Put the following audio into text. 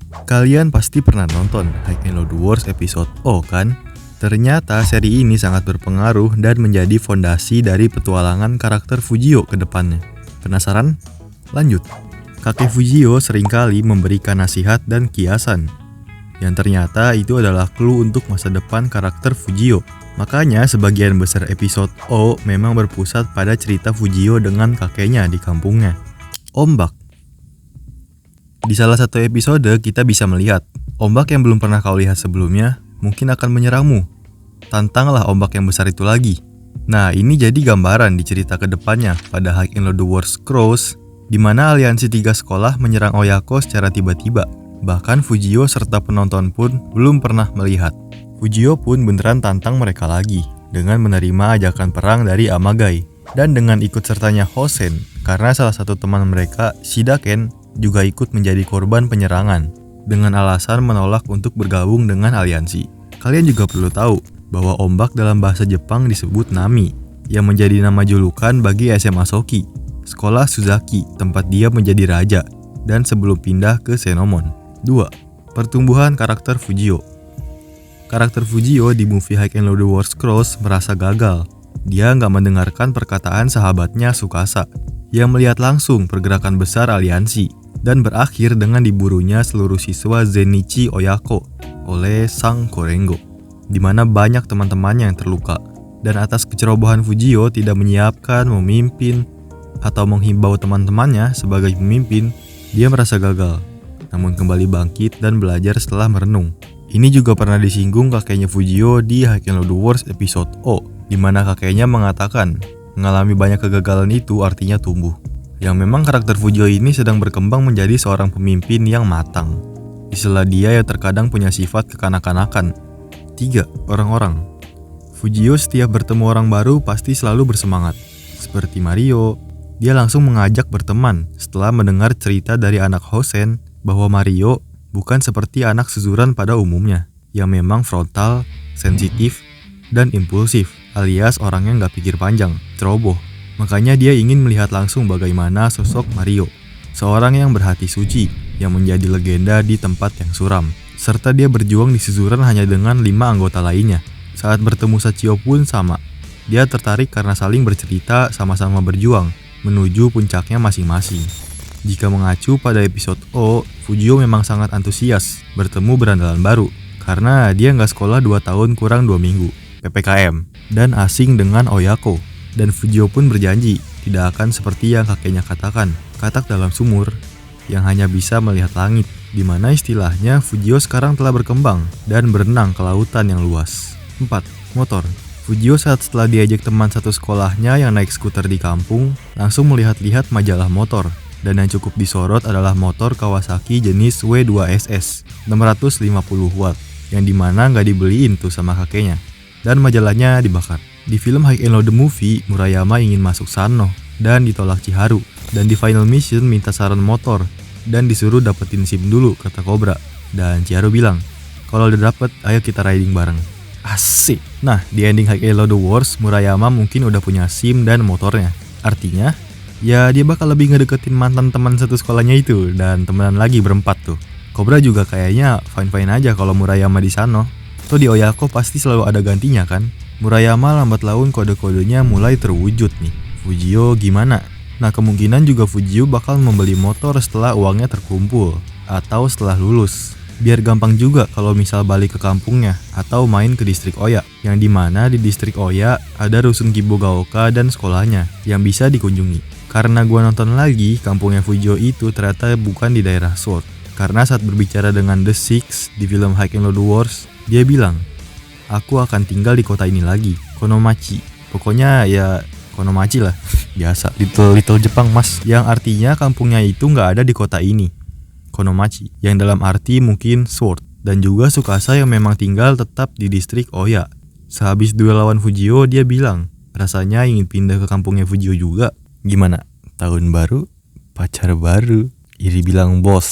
Kalian pasti pernah nonton High and Low Wars episode O kan? Ternyata seri ini sangat berpengaruh dan menjadi fondasi dari petualangan karakter Fujio ke depannya. Penasaran? Lanjut. Kakek Fujio seringkali memberikan nasihat dan kiasan, yang ternyata itu adalah clue untuk masa depan karakter Fujio. Makanya sebagian besar episode O memang berpusat pada cerita Fujio dengan kakeknya di kampungnya. Ombak. Di salah satu episode kita bisa melihat ombak yang belum pernah kau lihat sebelumnya mungkin akan menyerangmu. Tantanglah ombak yang besar itu lagi. Nah, ini jadi gambaran di cerita kedepannya pada High and Low Wars Cross, di mana aliansi 3 sekolah menyerang Oyako secara tiba-tiba. Bahkan Fujio serta penonton pun belum pernah melihat. Fujio pun beneran tantang mereka lagi dengan menerima ajakan perang dari Amagai dan dengan ikut sertanya Hosen karena salah satu teman mereka, Shidaken, juga ikut menjadi korban penyerangan dengan alasan menolak untuk bergabung dengan aliansi. Kalian juga perlu tahu bahwa ombak dalam bahasa Jepang disebut Nami, yang menjadi nama julukan bagi SMA Soki, sekolah Suzaki tempat dia menjadi raja dan sebelum pindah ke Senomon. 2. Pertumbuhan karakter Fujio. Karakter Fujio di movie High and Low Wars Cross merasa gagal. Dia nggak mendengarkan perkataan sahabatnya Tsukasa yang melihat langsung pergerakan besar aliansi dan berakhir dengan diburunya seluruh siswa Zenichi Oyako oleh Sang Korengo, di mana banyak teman-temannya yang terluka. Dan atas kecerobohan Fujio tidak menyiapkan, memimpin, atau menghimbau teman-temannya sebagai pemimpin, dia merasa gagal. Namun kembali bangkit dan belajar setelah merenung. Ini juga pernah disinggung kakeknya Fujio di High and Low Wars episode O, di mana kakeknya mengatakan mengalami banyak kegagalan itu artinya tumbuh. Yang memang karakter Fujio ini sedang berkembang menjadi seorang pemimpin yang matang. Di sela dia yang terkadang punya sifat kekanak-kanakan. 3. Orang-orang. Fujio setiap bertemu orang baru pasti selalu bersemangat. Seperti Mario, dia langsung mengajak berteman setelah mendengar cerita dari anak Hosen bahwa Mario bukan seperti anak suzuran pada umumnya, yang memang frontal, sensitif, dan impulsif, alias orangnya nggak pikir panjang, ceroboh. Makanya dia ingin melihat langsung bagaimana sosok Mario, seorang yang berhati suci, yang menjadi legenda di tempat yang suram. Serta dia berjuang di suzuran hanya dengan 5 anggota lainnya. Saat bertemu Sachio pun sama. Dia tertarik karena saling bercerita sama-sama berjuang, menuju puncaknya masing-masing. Jika mengacu pada episode O, Fujio memang sangat antusias bertemu berandalan baru, karena dia nggak sekolah 2 tahun kurang 2 minggu, PPKM, dan asing dengan Oyako. Dan Fujio pun berjanji tidak akan seperti yang kakeknya katakan, katak dalam sumur, yang hanya bisa melihat langit, di mana istilahnya Fujio sekarang telah berkembang dan berenang ke lautan yang luas. 4. Motor. Fujio saat setelah diajak teman satu sekolahnya yang naik skuter di kampung, langsung melihat-lihat majalah motor. Dan yang cukup disorot adalah motor Kawasaki jenis W2SS 650 watt, yang dimana nggak dibeliin tuh sama kakeknya. Dan majalahnya dibakar. Di film High and Low the Movie, Murayama ingin masuk Sanno dan ditolak Chiharu. Dan di final mission minta saran motor dan disuruh dapetin SIM dulu, kata Cobra. Dan Chiharu bilang, kalau udah dapet, ayo kita riding bareng. Asik. Nah, di ending High and Low the Wars, Murayama mungkin udah punya SIM dan motornya. Artinya, ya dia bakal lebih ngedeketin mantan teman satu sekolahnya itu dan temenan lagi berempat tuh. Cobra juga kayaknya fine-fine aja kalau Murayama di Sanno. Tuh di Oyako pasti selalu ada gantinya kan. Murayama lambat laun kode-kodenya mulai terwujud nih. Fujio gimana? Nah, kemungkinan juga Fujio bakal membeli motor setelah uangnya terkumpul atau setelah lulus. Biar gampang juga kalau misal balik ke kampungnya atau main ke distrik Oya, yang dimana di distrik Oya ada rusun Kibogaoka dan sekolahnya yang bisa dikunjungi. Karena gua nonton lagi, kampungnya Fujio itu ternyata bukan di daerah Sword. Karena saat berbicara dengan The Six di film High and Low Wars, dia bilang, aku akan tinggal di kota ini lagi, Konomachi. Pokoknya ya Konomachi lah, biasa, little Jepang mas. Yang artinya kampungnya itu nggak ada di kota ini, Konomachi, yang dalam arti mungkin Sword. Dan juga Tsukasa yang memang tinggal tetap di distrik Oya. Sehabis duel lawan Fujio, dia bilang, rasanya ingin pindah ke kampungnya Fujio juga. Gimana? Tahun baru, pacar baru, iri bilang bos.